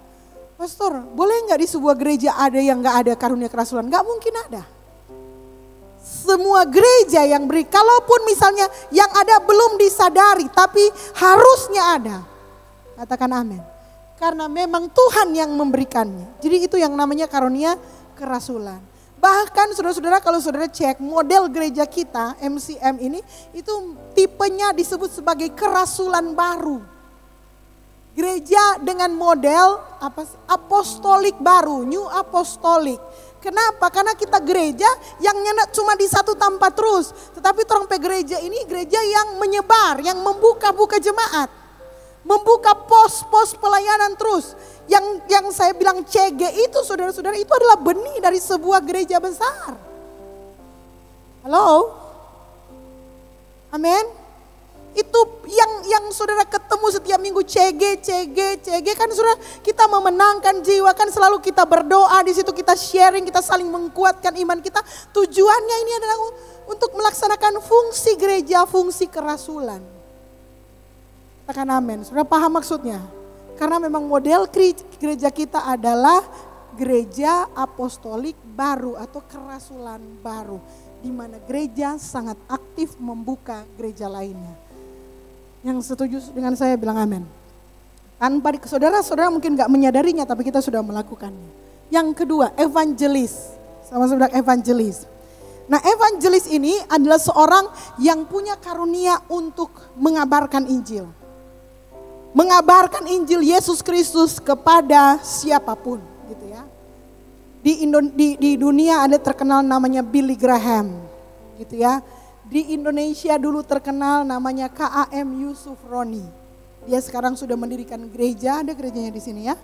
S1: Pastor, boleh nggak di sebuah gereja ada yang nggak ada karunia kerasulan? Nggak mungkin ada. Semua gereja yang beri, kalaupun misalnya yang ada belum disadari, tapi harusnya ada. Katakan amin. Karena memang Tuhan yang memberikannya. Jadi itu yang namanya karunia kerasulan. Bahkan saudara-saudara, kalau saudara cek model gereja kita MCM ini, itu tipenya disebut sebagai kerasulan baru. Gereja dengan model apostolik baru, new apostolik. Kenapa? Karena kita gereja yang nyenak cuma di satu tempat terus. Tetapi terompe gereja ini gereja yang menyebar, yang membuka-buka jemaat. Membuka pos-pos pelayanan terus. Yang saya bilang CG itu saudara-saudara, itu adalah benih dari sebuah gereja besar. Halo? Amin. Itu yang saudara ketemu setiap minggu CG kan saudara, kita memenangkan jiwa, kan selalu kita berdoa, di situ kita sharing, kita saling menguatkan iman kita. Tujuannya ini adalah untuk melaksanakan fungsi gereja, fungsi kerasulan. Katakan amin. Sudah paham maksudnya? Karena memang model gereja kita adalah gereja apostolik baru atau kerasulan baru. Di mana gereja sangat aktif membuka gereja lainnya. Yang setuju dengan saya bilang amin. Tanpa saudara-saudara mungkin gak menyadarinya, tapi kita sudah melakukannya. Yang kedua, evangelis. Sama-sama bilang evangelis. Nah, evangelis ini adalah seorang yang punya karunia untuk mengabarkan Injil. Mengabarkan Injil Yesus Kristus kepada siapapun gitu ya. Di dunia ada terkenal namanya Billy Graham gitu ya. Di Indonesia dulu terkenal namanya KAM Yusuf Roni. Dia sekarang sudah mendirikan gereja, ada gerejanya di sini ya.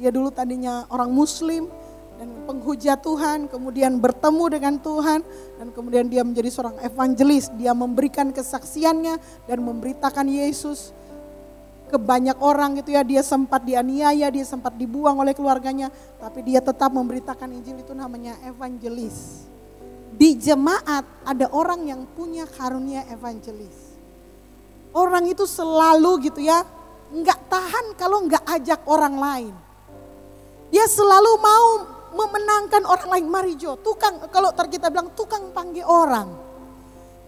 S1: Dia dulu tadinya orang Muslim dan penghujat Tuhan, kemudian bertemu dengan Tuhan dan kemudian dia menjadi seorang evangelis. Dia memberikan kesaksiannya dan memberitakan Yesus ke banyak orang gitu ya. Dia sempat dianiaya, dia sempat dibuang oleh keluarganya, tapi dia tetap memberitakan Injil, itu namanya evangelis. Di jemaat ada orang yang punya karunia evangelis. Orang itu selalu gitu ya, nggak tahan kalau nggak ajak orang lain. Dia selalu mau memenangkan orang lain. Mari Jo, tukang, kalau kita bilang tukang panggil orang.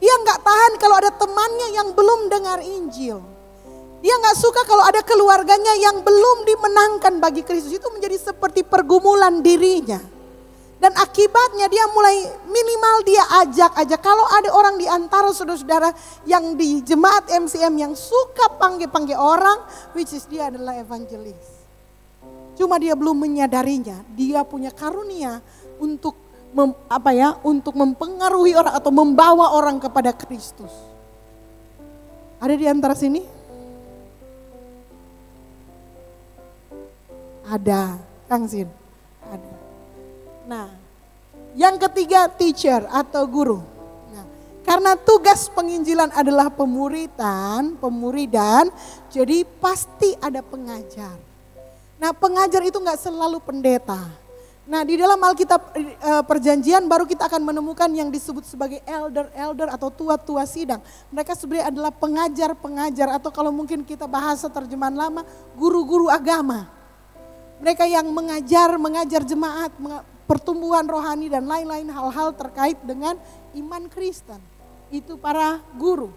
S1: Dia nggak tahan kalau ada temannya yang belum dengar Injil. Dia gak suka kalau ada keluarganya yang belum dimenangkan bagi Kristus. Itu menjadi seperti pergumulan dirinya. Dan akibatnya dia mulai minimal dia ajak. Kalau ada orang di antara saudara-saudara yang di jemaat MCM yang suka panggil-panggil orang, which is dia adalah evangelis. Cuma dia belum menyadarinya, dia punya karunia untuk untuk mempengaruhi orang atau membawa orang kepada Kristus. Ada di antara sini? Ada, Kang Sin, ada. Nah, yang ketiga teacher atau guru. Nah, karena tugas penginjilan adalah pemuridan, jadi pasti ada pengajar. Nah, pengajar itu nggak selalu pendeta. Nah, di dalam Alkitab perjanjian baru kita akan menemukan yang disebut sebagai elder atau tua-tua sidang. Mereka sebenarnya adalah pengajar atau kalau mungkin kita bahasa terjemahan lama, guru-guru agama. Mereka yang mengajar jemaat, pertumbuhan rohani dan lain-lain hal-hal terkait dengan iman Kristen. Itu para guru,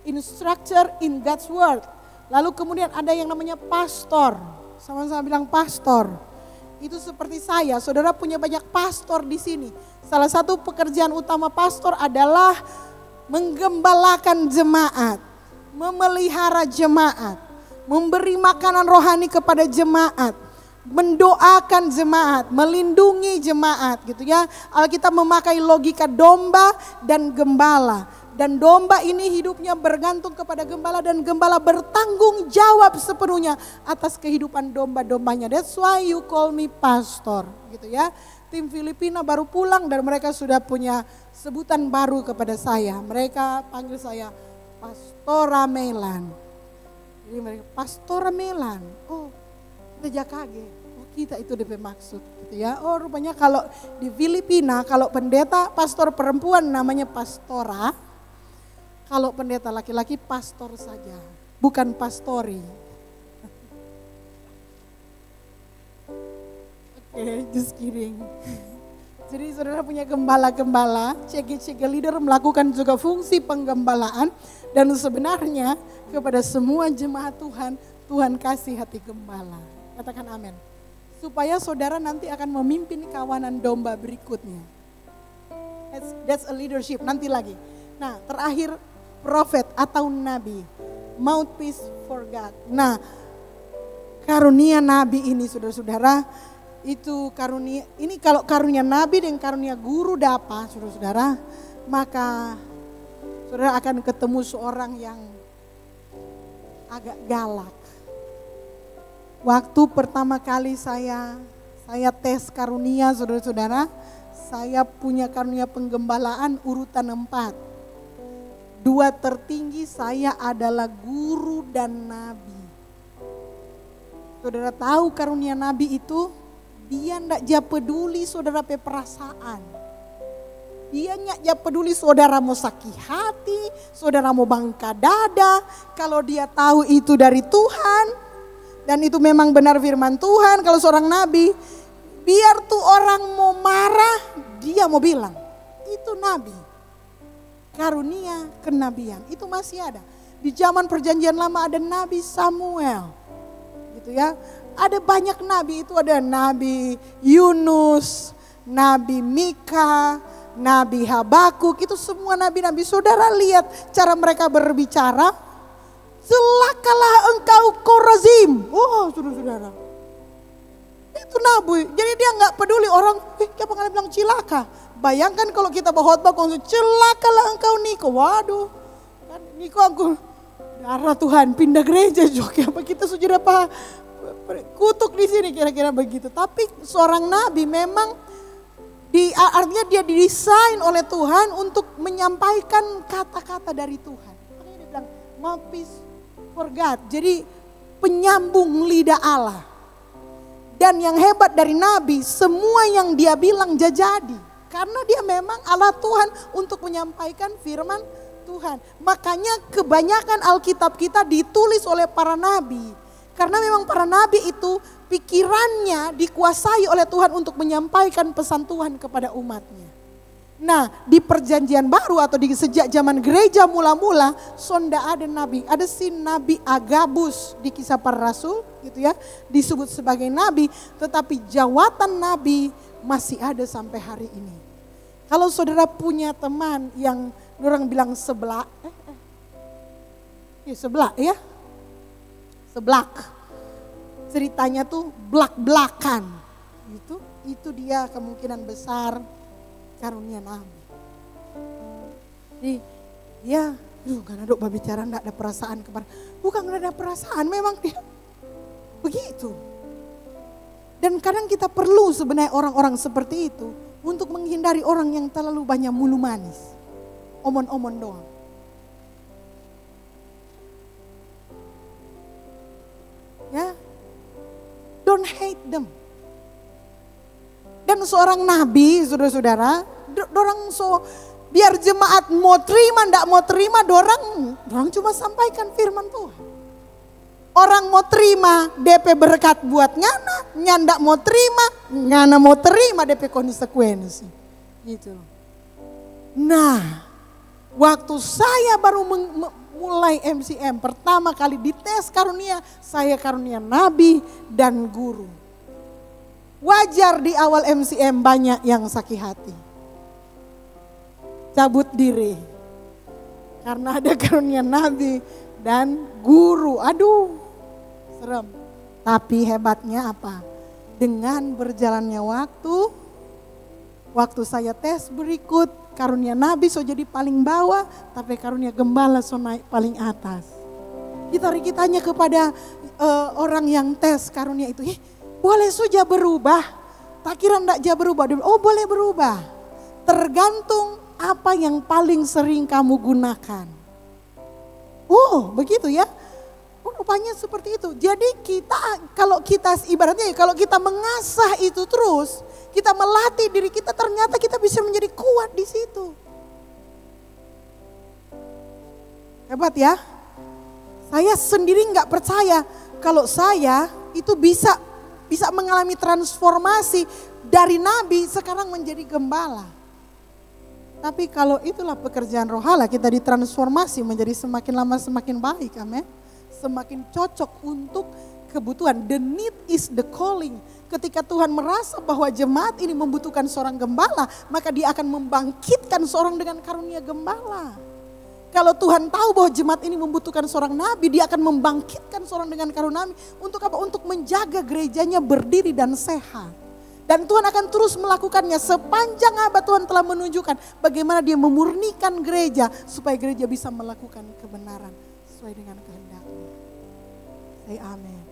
S1: instructor in God's word. Lalu kemudian ada yang namanya pastor, sama-sama bilang pastor. Itu seperti saya, saudara punya banyak pastor di sini. Salah satu pekerjaan utama pastor adalah menggembalakan jemaat, memelihara jemaat, memberi makanan rohani kepada jemaat, mendoakan jemaat, melindungi jemaat gitu ya. Alkitab memakai logika domba dan gembala. Dan domba ini hidupnya bergantung kepada gembala dan gembala bertanggung jawab sepenuhnya atas kehidupan domba-dombanya. That's why you call me pastor gitu ya. Tim Filipina baru pulang dan mereka sudah punya sebutan baru kepada saya. Mereka panggil saya Pastora Melan. Jadi mereka, Pastor Melan, oh kita kaget, oh kita itu DP maksud gitu ya. Oh rupanya kalau di Filipina, kalau pendeta pastor perempuan namanya pastora, kalau pendeta laki-laki pastor saja, bukan pastori. Oke, just kidding. Jadi saudara punya gembala-gembala, CG leader melakukan juga fungsi penggembalaan. Dan sebenarnya kepada semua jemaat Tuhan, Tuhan kasih hati gembala. Katakan amin. Supaya saudara nanti akan memimpin kawanan domba berikutnya. That's a leadership, nanti lagi. Nah terakhir prophet atau nabi, mouthpiece for God. Nah karunia nabi ini saudara-saudara, itu karunia, ini kalau karunia nabi dan karunia guru dapat saudara-saudara, maka saudara akan ketemu seorang yang agak galak. Waktu pertama kali saya tes karunia saudara-saudara, saya punya karunia penggembalaan urutan 4. 2 tertinggi saya adalah guru dan nabi. Saudara tahu karunia nabi itu, dia enggak peduli saudara pe perasaan. Dia enggak peduli saudara mau sakit hati, saudara mau bangka dada. Kalau dia tahu itu dari Tuhan dan itu memang benar firman Tuhan, kalau seorang nabi, biar tuh orang mau marah, dia mau bilang, itu nabi. Karunia kenabian itu masih ada. Di zaman perjanjian lama ada Nabi Samuel. Gitu ya. Ada banyak nabi, itu ada Nabi Yunus, Nabi Mika, Nabi Habakuk, itu semua nabi-nabi. Saudara lihat cara mereka berbicara, celakalah engkau Korazim. Oh saudara-saudara, itu nabi. Jadi dia nggak peduli orang, siapa kalian bilang cilaka. Bayangkan kalau kita berkhotbah, celakalah engkau Niko. Waduh, kan Niko aku darah Tuhan pindah gereja juga. Apa kita sudah apa kutuk di sini kira-kira begitu. Tapi seorang nabi memang artinya dia didesain oleh Tuhan untuk menyampaikan kata-kata dari Tuhan. Makanya dia bilang mouthpiece for God. Jadi penyambung lidah Allah. Dan yang hebat dari nabi, semua yang dia bilang jadi. Karena dia memang Allah Tuhan untuk menyampaikan firman Tuhan. Makanya kebanyakan Alkitab kita ditulis oleh para nabi. Karena memang para nabi itu pikirannya dikuasai oleh Tuhan untuk menyampaikan pesan Tuhan kepada umatnya. Nah di perjanjian baru atau di sejak zaman gereja mula-mula, sonda ada nabi. Ada si Nabi Agabus di Kisah Para Rasul gitu ya, disebut sebagai nabi. Tetapi jawatan nabi masih ada sampai hari ini. Kalau saudara punya teman yang orang bilang sebelah, sebelah ya, seblak. Ceritanya tuh belak-belakan, itu dia kemungkinan besar karunia nabi. Jadi ya, karena dok berbicara enggak ada perasaan kepada, bukan enggak ada perasaan, memang dia begitu. Dan kadang kita perlu sebenarnya orang-orang seperti itu untuk menghindari orang yang terlalu banyak mulu manis, omon-omon doang. Ya, don't hate them. Dan seorang nabi, saudara-saudara, dorang biar jemaat mau terima, ndak mau terima, dorang cuma sampaikan firman Tuhan. Orang mau terima DP berkat buat nyana, nyandak mau terima, nyana mau terima DP konsekuensi. Gitu. Nah, waktu saya baru mulai MCM, pertama kali dites karunia, saya karunia nabi dan guru. Wajar di awal MCM banyak yang sakit hati. Cabut diri. Karena ada karunia nabi dan guru. Aduh, serem. Tapi hebatnya apa? Dengan berjalannya waktu saya tes berikut, karunia nabi so jadi paling bawah, tapi karunia gembala so naik paling atas. Kita tanya kepada orang yang tes karunia itu, boleh saja berubah? Tak kira enggak dia berubah. Oh boleh berubah. Tergantung apa yang paling sering kamu gunakan. Oh begitu ya. rupanya seperti itu. Jadi kalau kita ibaratnya kalau kita mengasah itu terus, kita melatih diri kita, ternyata kita bisa menjadi kuat di situ. Hebat ya. Saya sendiri nggak percaya kalau saya itu bisa mengalami transformasi dari nabi sekarang menjadi gembala. Tapi kalau itulah pekerjaan roh Allah, kita ditransformasi menjadi semakin lama semakin baik, amin. Semakin cocok untuk kebutuhan. The need is the calling. Ketika Tuhan merasa bahwa jemaat ini membutuhkan seorang gembala, maka dia akan membangkitkan seorang dengan karunia gembala. Kalau Tuhan tahu bahwa jemaat ini membutuhkan seorang nabi, dia akan membangkitkan seorang dengan karunia nabi. Untuk apa? Untuk menjaga gerejanya berdiri dan sehat. Dan Tuhan akan terus melakukannya sepanjang abad. Tuhan telah menunjukkan bagaimana dia memurnikan gereja supaya gereja bisa melakukan kebenaran sesuai dengan kehendak-Nya. Say amin.